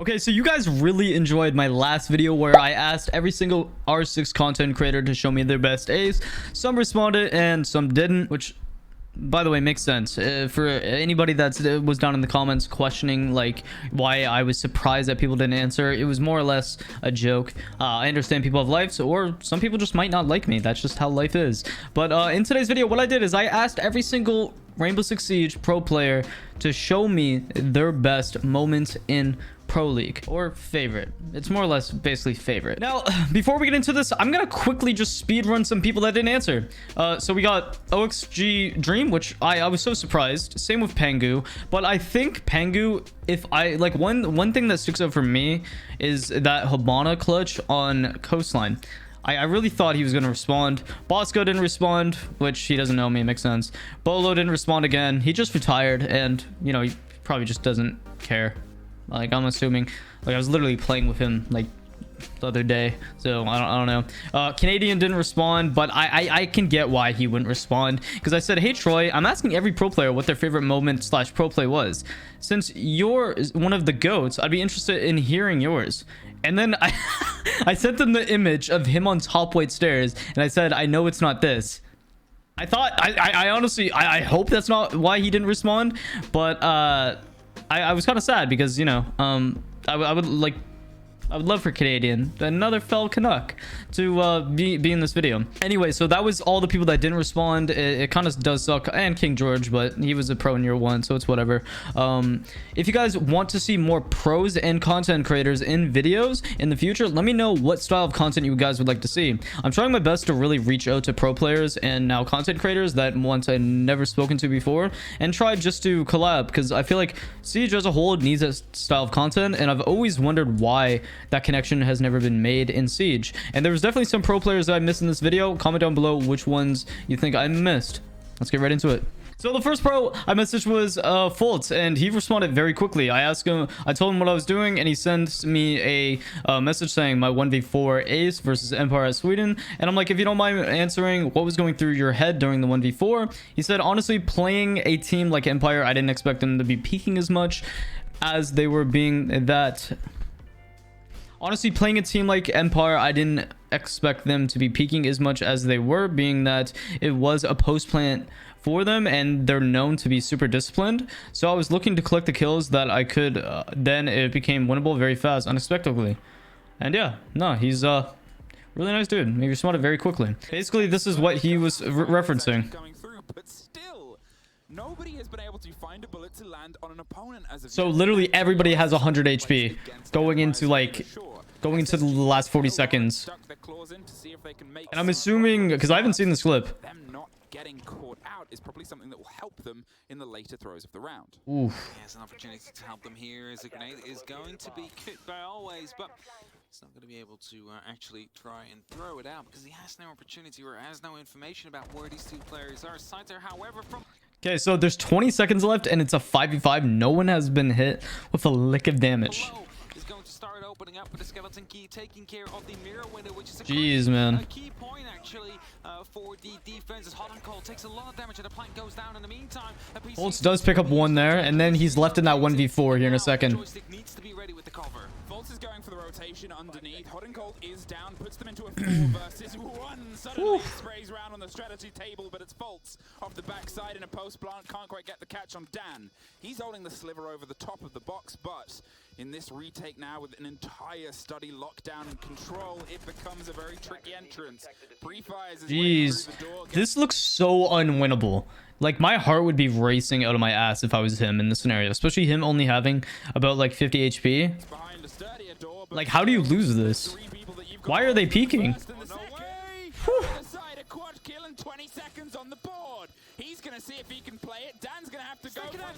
Okay, so you guys really enjoyed my last video where I asked every single R6 content creator to show me their best A's. Some responded and some didn't, which, by the way, makes sense. For anybody that was down in the comments questioning like why I was surprised that people didn't answer, it was more or less a joke. I understand people have lives, or some people just might not like me. That's just how life is. But in today's video, what I did is I asked every single Rainbow Six Siege pro player to show me their best moments in Pro League, or favorite. It's more or less basically favorite. Now, before we get into this, I'm gonna quickly just speed run some people that didn't answer. So we got OXG Dream, which I was so surprised. Same with Pangu, but I think Pangu, if I like one thing that sticks out for me is that Habana clutch on Coastline. I really thought he was going to respond. Bosco didn't respond, which he doesn't know me. It makes sense. Bolo didn't respond again. He just retired, and, you know, he probably just doesn't care. Like, I'm assuming. Like, I was literally playing with him, like, the other day. So, I don't know. Canadian didn't respond, but I can get why he wouldn't respond. Because I said, hey, Troy, I'm asking every pro player what their favorite moment / pro play was. Since you're one of the GOATs, I'd be interested in hearing yours. And then I sent them the image of him on top weight stairs, and I said, I know it's not this. I thought, I honestly, I hope that's not why he didn't respond, but I was kind of sad because, you know, I would love for Canadian, another fellow Canuck, to be in this video. Anyway, so that was all the people that didn't respond. It kind of does suck, and King George, but he was a pro in year one, so it's whatever. If you guys want to see more pros and content creators in videos in the future, let me know what style of content you guys would like to see. I'm trying my best to really reach out to pro players and now content creators that once I never spoken to before, and try just to collab, because I feel like Siege as a whole needs a style of content, and I've always wondered why that connection has never been made in Siege. And there was definitely some pro players that I missed in this video. Comment down below which ones you think I missed. Let's get right into it. So the first pro I messaged was Fultz, and he responded very quickly. I asked him, I told him what I was doing, and he sends me a message saying my 1v4 ace versus Empire at Sweden. And I'm like, if you don't mind answering what was going through your head during the 1v4. He said, honestly, playing a team like Empire, I didn't expect them to be peaking as much as they were being that... Honestly, playing a team like Empire, I didn't expect them to be peaking as much as they were, being that it was a post plant for them and they're known to be super disciplined. So I was looking to collect the kills that I could, then it became winnable very fast, unexpectedly. And yeah, no, he's really nice dude. He responded very quickly. Basically, this is what he was referencing. Nobody has been able to find a bullet to land on an opponent as of so literally everybody has 100 HP going into the last 40 seconds. And I'm assuming, because I haven't seen this clip. Them not getting caught out is probably something that will help them in the later throws of the round. Oof. Yes, an opportunity to help them here as a grenade is going to be kicked by always, but he's not going to be able to actually try and throw it out because he has no opportunity or has no information about where these two players are. Scyther, however, from... Okay, so there's 20 seconds left and it's a 5v5. No one has been hit with a lick of damage. Is going to start opening up with the skeleton key, taking care of the mirror window, which is a key point actually for the defense. As Hot and Cold takes a lot of damage and the plank goes down in the meantime. Fultz does pick up one there, and then he's left in that 1v4 here in a second. Needs to be ready with the cover. Fultz is going for the rotation underneath. Hot and Cold is down, puts them into a 4 versus 1. Suddenly sprays around on the strategy table, but it's Fultz off the backside in a post plant. Can't quite get the catch on Dan. He's holding the sliver over the top of the box, but in this retake now with an entire study lockdown and control, it becomes a very tricky entrance. Pre-fires is Jeez, this looks so unwinnable. Like, my heart would be racing out of my ass if I was him in this scenario, especially him only having about like 50 HP. Like, how do you lose this? Why are they peeking? He's gonna see if he can play it. Dan's gonna have to go for a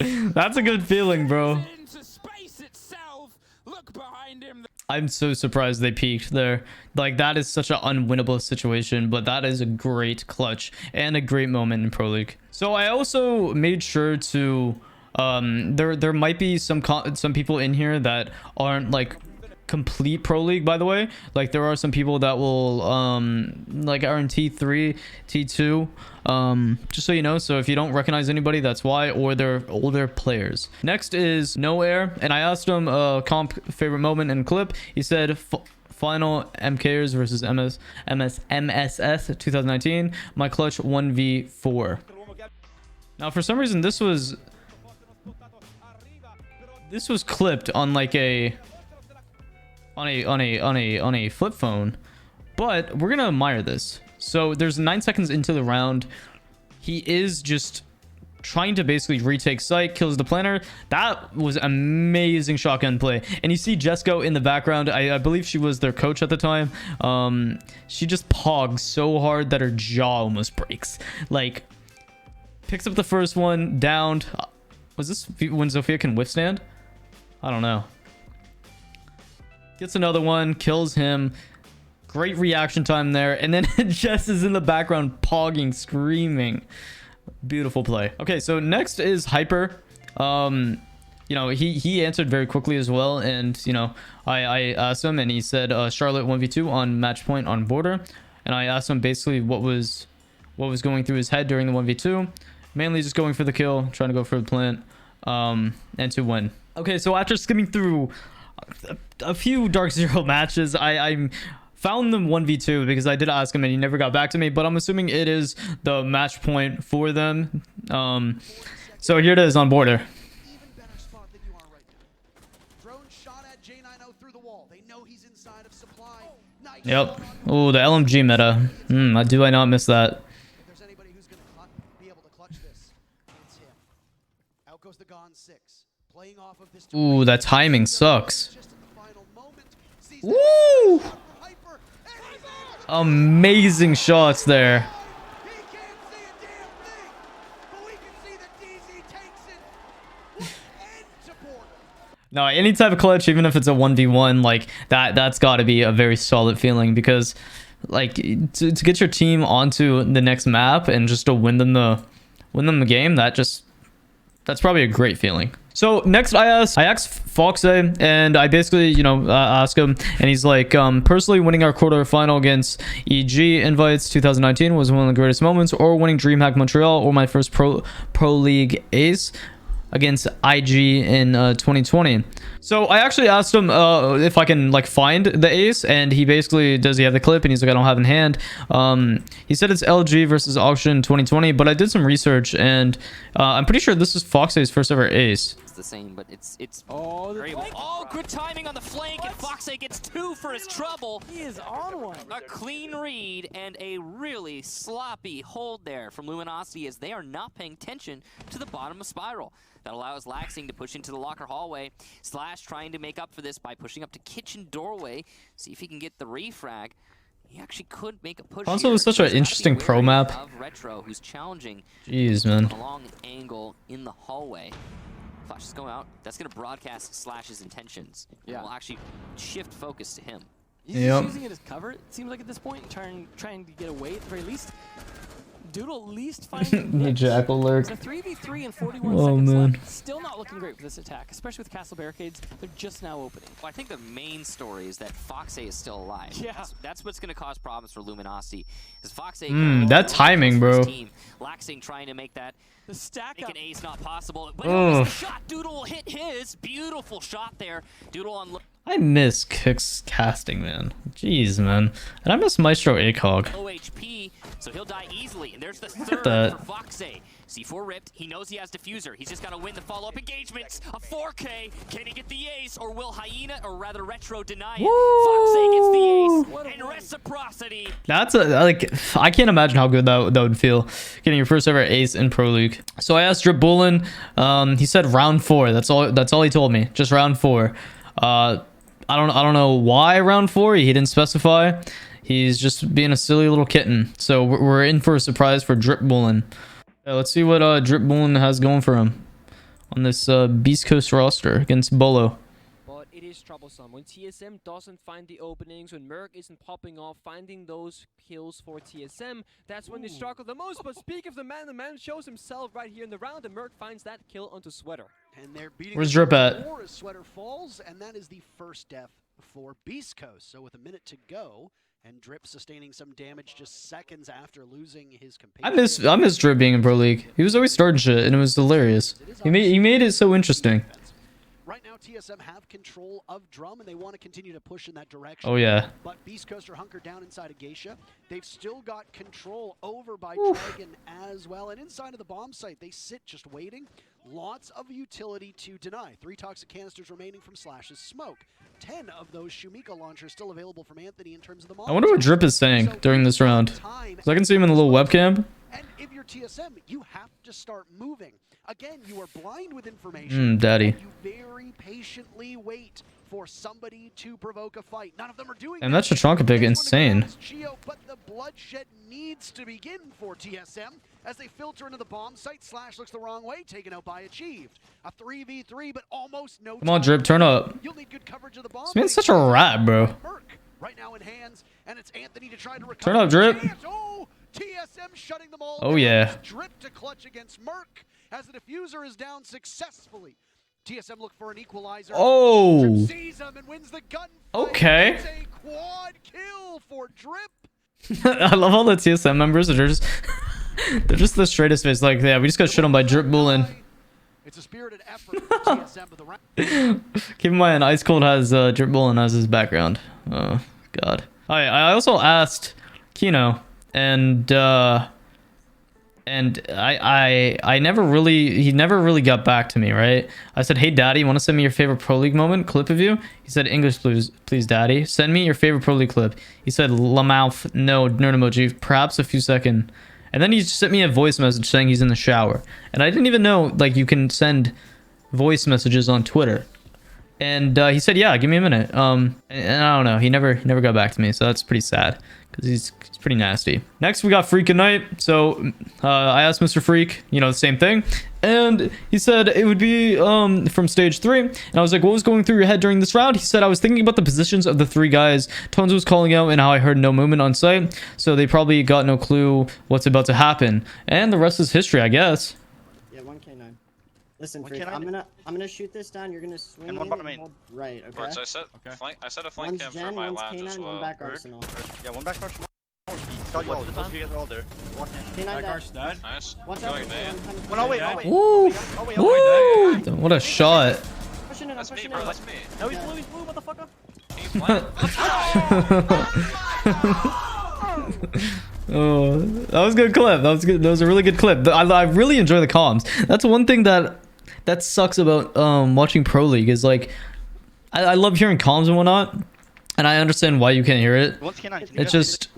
swing. That's a good feeling, bro. Look behind him. I'm so surprised they peaked there. Like, that is such an unwinnable situation, but that is a great clutch and a great moment in Pro League. So I also made sure to there might be some people in here that aren't like complete pro league, by the way. Like there are some people that will like are in T3, T2, just so you know. So if you don't recognize anybody, that's why, or they're older players. Next is No Air, and I asked him comp favorite moment and clip. He said final MKers versus MSS 2019, my clutch 1v4. Now for some reason this was clipped on like a flip phone, but we're gonna admire this. So there's 9 seconds into the round. He is just trying to basically retake site, kills the planner. That was amazing shotgun play. And you see Jesco in the background. I believe she was their coach at the time. She just pogs so hard that her jaw almost breaks. Like, picks up the first one, downed. Was this when Zofia can withstand? I don't know. Gets another one, kills him. Great reaction time there. And then Jess is in the background pogging, screaming. Beautiful play. Okay, so next is Hyper. You know, he answered very quickly as well. And, you know, I asked him and he said Charlotte 1v2 on match point on border. And I asked him basically what was going through his head during the 1v2. Mainly just going for the kill, trying to go for the plant, and to win. Okay, so after skimming through a few Dark Zero matches, I found them 1v2 because I did ask him and he never got back to me, but I'm assuming it is the match point for them. So here it is on border. Even better spot than you are right now. Drone shot at J90 through the wall. They know he's inside of supply. Nice. Yep. Oh, the LMG meta. Do I not miss that? If there's anybody who's going to be able to clutch this, it's him. Out goes the Gone 6. Playing off of this. Ooh, that timing sucks. Woo! Amazing shots there. He can't see a damn thing, but we can see that DZ takes it end to border. No, any type of clutch, even if it's a 1v1, like that's got to be a very solid feeling, because like to get your team onto the next map and just to win them the game, that's probably a great feeling. So next I asked Foxe, and I basically, you know, asked him, and he's like, personally winning our quarterfinal against EG Invites 2019 was one of the greatest moments, or winning DreamHack Montreal, or my first pro league ace against IG in 2020. So I actually asked him if I can like find the ace, and he basically, does he have the clip, and he's like, I don't have it in hand. He said it's LG versus Auction 2020, but I did some research, and I'm pretty sure this is Foxe's first ever ace. The same, but it's oh, good timing on the flank, and Foxe gets 2 for his trouble. He is on one. A clean read and a really sloppy hold there from Luminosity, as they are not paying attention to the bottom of Spiral. That allows Laxing to push into the locker hallway. Slash trying to make up for this by pushing up to kitchen doorway, see if he can get the refrag. He actually could make a push. Also, it's such an interesting pro map. Of Retro, who's challenging. Jeez, man. A long angle in the hallway. Flash is going out. That's going to broadcast Slash's intentions. Yeah. Will actually shift focus to him. He's just using it as cover, it seems like at this point, trying to get away at the very least. Doodle at least finding the Jackal lurk. It's a 3v3 and 41 seconds left. Still not looking great for this attack, especially with castle barricades. They're just now opening. Well, I think the main story is that Foxe is still alive. Yeah. That's what's going to cause problems for Luminosity. Is Foxe that timing, bro. Laxing trying to make that the stack make up. an ace not possible. But it was the shot. Doodle will hit his. Beautiful shot there. Doodle on. I miss Kicks casting, man. Jeez, man. And I miss Maestro ACOG. Low HP, so he'll die easily. And there's the third for Foxe. C4 ripped. He knows he has diffuser. He's just got to win the follow-up engagements. A 4K. Can he get the ace, or will Hyena, or rather Retro, deny it? Foxe gets the ace and reciprocity. That's like, I can't imagine how good that would feel, getting your first ever ace in Pro League. So I asked Drip Bullen. He said round 4. That's all he told me. Just round 4. I don't know why round 4. He didn't specify. He's just being a silly little kitten. So we're in for a surprise for Drip Bullen. Let's see what Drip Bullen has going for him on this Beast Coast roster against Bolo. But it is troublesome when TSM doesn't find the openings, when Merc isn't popping off, finding those kills for TSM. That's when they struggle the most. But speak of the man shows himself right here in the round, and Merc finds that kill onto Sweater. And they're beating. Where's Drip at? As Sweater falls, and that is the first death for Beast Coast. So with a minute to go, and Drip sustaining some damage just seconds after losing his compatriot. I miss Drip being in Pro League. He was always starting shit, and it was hilarious. He made it so interesting. Right now, TSM have control of Drum, and they want to continue to push in that direction. Oh yeah. But Beast Coast are hunkered down inside of Geisha. They've still got control over by Dragon as well. And inside of the bomb site, they sit just waiting. Lots of utility to deny. 3 toxic canisters remaining from Slash's smoke. 10 of those Shumika launchers still available from Anthony in terms of the montage. I wonder what Drip is saying during this round. So I can see him in the little webcam. And if you're TSM, you have to start moving. Again, you are blind with information. Daddy. You very patiently wait for somebody to provoke a fight. None of them are doing And that Chitronka pick insane. But the bloodshed needs to begin for TSM as they filter into the bomb site. Slash looks the wrong way, taken out by Achieved. A 3v3, but almost no Come on, Drip, turn up. You'll need good coverage of the bomb. This man's such a rat, bro. Right now in hands, and it's Anthony to try to recover. Turn up, Drip. Oh, TSM shutting them all Oh, down. yeah. Drip to clutch against Merc as the diffuser is down successfully. TSM look for an equalizer. Oh. Drip sees him and wins the gunfight. Okay. It's a quad kill for Drip. I love all the TSM members. They're just they're just the straightest face. Like, yeah, we just got shit on by Drip Bullen. It's a spirited effort for TSM, but the round. Keep in mind, Ice Cold has Drip Bullen as his background. Oh God. I also asked Kino, and I never really, he never really got back to me, right? I said, hey daddy, you want to send me your favorite Pro League moment clip of you? He said, English please daddy. Send me your favorite Pro League clip. He said, la mouth, no, nerd emoji, perhaps a few second. And then he just sent me a voice message saying he's in the shower. And I didn't even know, like, you can send voice messages on Twitter. And he said, yeah, give me a minute. And I don't know, he never got back to me, so that's pretty sad. Because he's pretty nasty. Next, we got Freak at Night. So I asked Mr. Freak, you know, the same thing. And he said it would be from stage 3. And I was like, what was going through your head during this round? He said, I was thinking about the positions of the 3 guys Tones was calling out and how I heard no movement on site. So they probably got no clue what's about to happen. And the rest is history, I guess. Yeah, 1K9. Listen, Freak, I'm gonna shoot this down. You're gonna swing in and hold right, okay? Right, so I set a flank One's cam for Gen, my one's lounge as K9, one well. back Arsenal. Yeah, one back Arsenal. Got you all. Those guys are all there. K9 dead. Nice. Watch Going out. man. Well, no, wait, no, wait. Ooh. Oh, wait, Ooh. What a shot. Pushing it, I'm That's me, pushing bro. it. That's me. No, he's blue, motherfucker. He's flank. Oh, that was a good clip. That was good. That was a really good clip. I really enjoy the comms. That's one thing that sucks about watching Pro League is like I love hearing comms and whatnot, and I understand why you can't hear it. It's just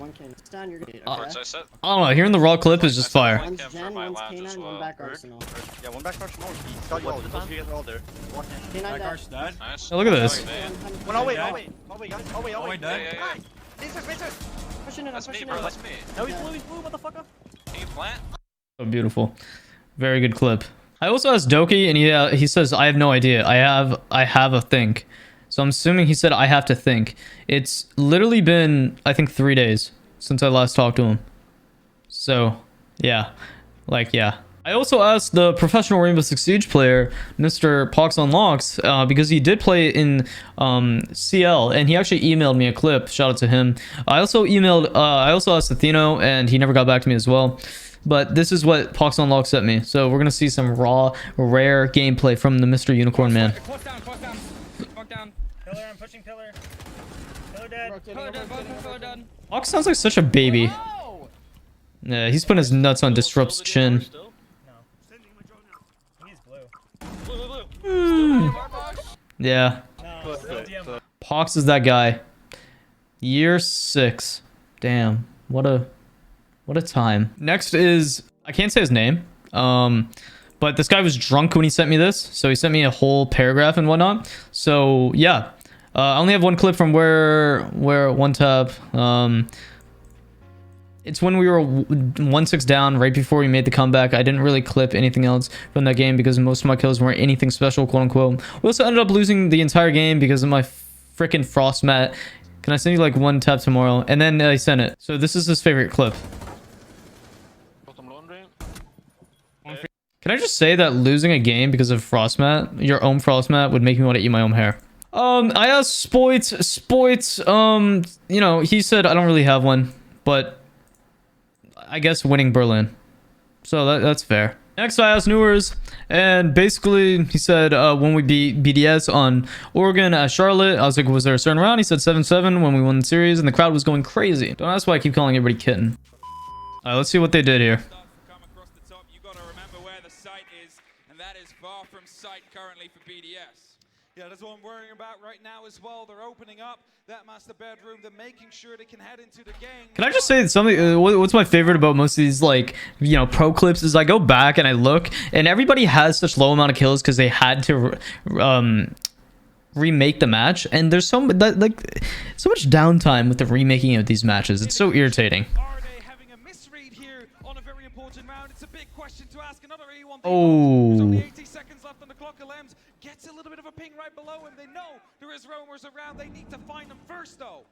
Down, you're good, Right, okay? so I set I don't know. Hearing the raw clip is just fire. One's cam for Gen, my one's lounge as K9, one well. back Arsenal. Yeah, one back Arsenal. Got you all. Those guys are all there. K9 dead. nice. Oh, look at this. Going man. Well, no, wait, no, wait. Oh, wait, guys. Oh, wait, oh, wait. Yeah, yeah, yeah. Pushing it, I'm That's me, pushing bro. it. That's me. No, he's blue, motherfucker. Can you plant? So beautiful. Very good clip. I also asked Doki, and he says I have no idea. I have a think. So I'm assuming he said I have to think. It's literally been, I think, 3 days since I last talked to him. So yeah, like, yeah. I also asked the professional Rainbow Six Siege player, Mr. Pox on Locks, because he did play in CL, and he actually emailed me a clip. Shout out to him. I also asked Athieno, and he never got back to me as well. But this is what Pox on Locks sent me. So we're gonna see some raw, rare gameplay from the Mr. Unicorn Man. Close down. Fuck down. Pillar, I'm pushing pillar. Pillar dead. Pillar dead. Pox sounds like such a baby. Yeah, he's putting his nuts on Disrupt's chin. He's blue. Yeah. No, Pox is that guy. Year 6. Damn. What a time. Next is, I can't say his name. But this guy was drunk when he sent me this, so he sent me a whole paragraph and whatnot. So yeah. I only have one clip from where one tap. It's when we were 1-6 down right before we made the comeback. I didn't really clip anything else from that game because most of my kills weren't anything special, quote unquote. We also ended up losing the entire game because of my freaking frost mat. Can I send you like one tap tomorrow? And then I sent it. So this is his favorite clip. Can I just say that losing a game because of frost mat, your own frost mat, would make me want to eat my own hair? I asked Spoits, you know, he said I don't really have one, but I guess winning Berlin. So that's fair. Next, I asked Newers, and basically he said when we beat BDS on Oregon at Charlotte, I was like, was there a certain round? He said 7-7 when we won the series, and the crowd was going crazy. Don't ask why I keep calling everybody kitten. All right, let's see what they did here. Come across the top, you got to remember where the site is, and that is far from sight currently for BDS. Yeah, that's what I'm worrying about right now as well. They're opening up that master bedroom. They're making sure they can head into the game. Can I just say something? What's my favorite about most of these, like, you know, pro clips is I go back and I look, and everybody has such low amount of kills because they had to remake the match, and there's so much downtime with the remaking of these matches. It's so irritating. Are they having a misread here on a very important round? It's a big question to ask. Another E1. Oh. There's only 80 seconds left on the clock. Lems gets a little bit of a ping right below him. They know there is roamers around. They need to find them first, though.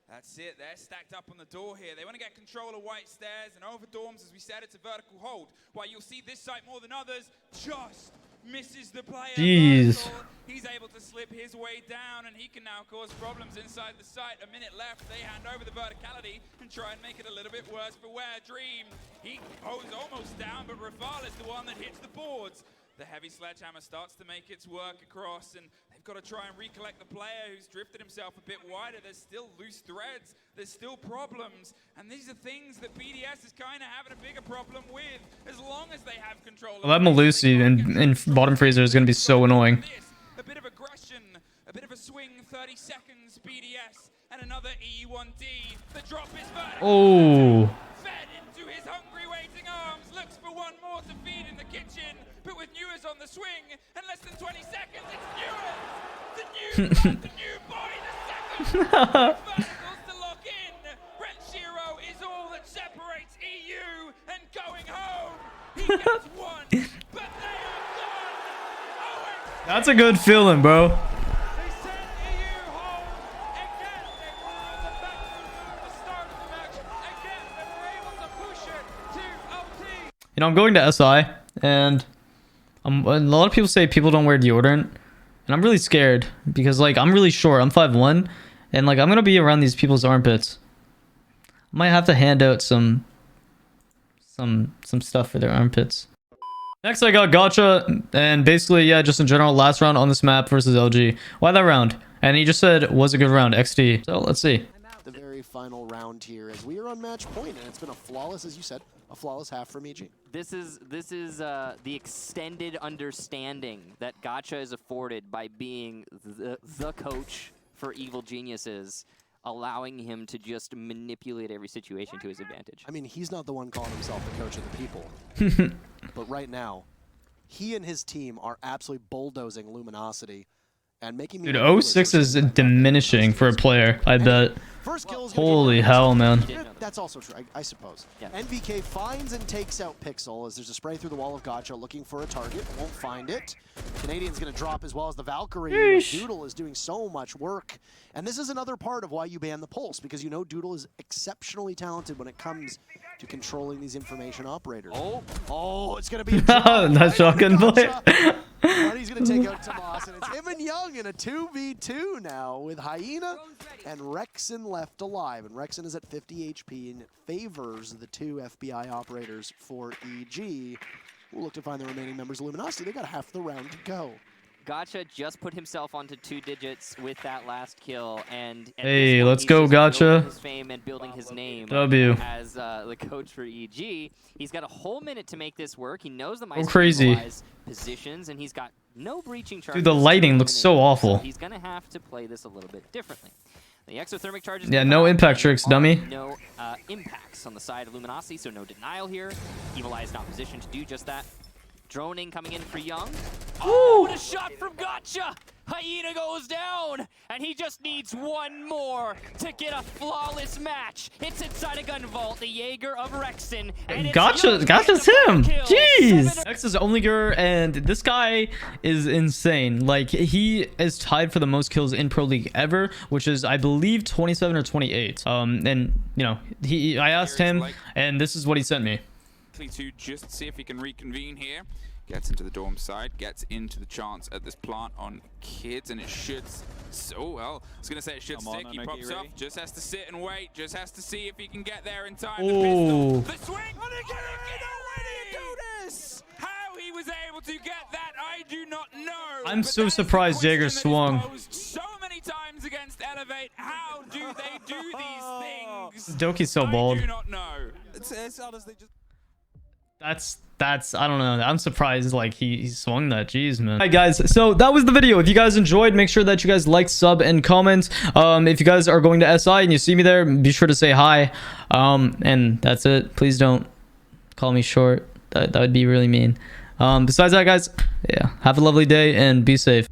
That's it. They're stacked up on the door here. They want to get control of White Stairs, and over dorms, as we said, it's a vertical hold. While you'll see this site more than others, just misses the player. Jeez. He's able to slip his way down, and he can now cause problems inside the site. A minute left. They hand over the verticality and try and make it a little bit worse for Where Dream. He goes almost down, but Rafal is the one that hits the boards. The heavy sledgehammer starts to make its work across, and they've got to try and recollect the player who's drifted himself a bit wider. There's still loose threads. There's still problems. And these are things that BDS is kind of having a bigger problem with, as long as they have control. Well, that Malusi in bottom freezer is going to be so annoying. A bit of aggression, a bit of a swing, 30 seconds, BDS, and another E1D. The drop is vertical. Oh. Fed into his hungry waiting arms, looks for one more to feed in the kitchen, but with Newers on the swing, and less than 20 seconds, it's Newers! The new boy, the second! Verticals to lock in! Renshiro is all that separates EU and going home! He gets one, but they are gone! That's a good feeling, bro. They sent EU home. Again, they were on the back foot at the start of the match. Again, they were able to push it to OT. You know, I'm going to SI, and a lot of people say people don't wear deodorant, and I'm really scared because, like, I'm really short. I'm 5'1", and, like, I'm gonna be around these people's armpits. I might have to hand out some stuff for their armpits. Next, I got Gotcha, and basically, yeah, just in general, last round on this map versus LG. Why that round? And he just said, was a good round, XD. So, let's see. The very final round here as we are on match point, and it's been a flawless, as you said, a flawless half from EG. This is the extended understanding that Gotcha is afforded by being the coach for evil geniuses, allowing him to just manipulate every situation to his advantage. I mean, he's not the one calling himself the coach of the people. But right now, he and his team are absolutely bulldozing Luminosity and making me... Dude, 06 is diminishing for a player, I bet. First kills. Holy hell, man. That's also true, I suppose. Yeah. NVK finds and takes out Pixel as there's a spray through the wall of Gotcha looking for a target. Won't find it. Canadian's going to drop as well as the Valkyrie. Yeesh. Doodle is doing so much work. And this is another part of why you ban the Pulse, because you know Doodle is exceptionally talented when it comes to controlling these information operators. Oh, it's going to be a that shotgun play. But he's going to take out Tomas, and it's him and Young in a 2v2 now with Hyena and Rexon left alive. And Rexon is at 50 HP and it favors the two FBI operators for EG. We'll look to find the remaining members of Luminosity. They got half the round to go. Gotcha just put himself onto 2 digits with that last kill, and hey, let's go, Gotcha. His fame and building his name W. as the coach for EG. He's got a whole minute to make this work. He knows the crazy positions, and he's got no breaching charges. Dude, the lighting looks so awful. So he's gonna have to play this a little bit differently. The exothermic charges. Yeah, no impact tricks, dummy. No impacts on the side of Luminosity, so no denial here. Evil Eye is not positioned to do just that. Droning coming in for Young. Oh, what a shot from Gotcha! Hyena goes down, and he just needs one more to get a flawless match. It's inside a gun vault, the Jaeger of Rexon. And Gotcha's him! Jeez! Next is Onliger, and this guy is insane. Like, he is tied for the most kills in Pro League ever, which is, I believe, 27 or 28. And, you know, I asked him, and this is what he sent me. To just see if he can reconvene here. Gets into the dorm side, gets into the chance at this plant on kids, and it should. So well, I was gonna say it should stick. He pops off, just has to sit and wait, just has to see if he can get there in time. Oh. The swing. How he was able to get that, I do not know. I'm so surprised Jaeger swung. So many times against Elevate. How do they do these things? Doki's so bold. I do not know. It's honestly just. That's I don't know. I'm surprised like he swung that. Jeez, man. Alright guys, so that was the video. If you guys enjoyed, make sure that you guys like, sub, and comment. If you guys are going to SI and you see me there, be sure to say hi. And that's it. Please don't call me short. That would be really mean. Besides that, guys, yeah, have a lovely day and be safe.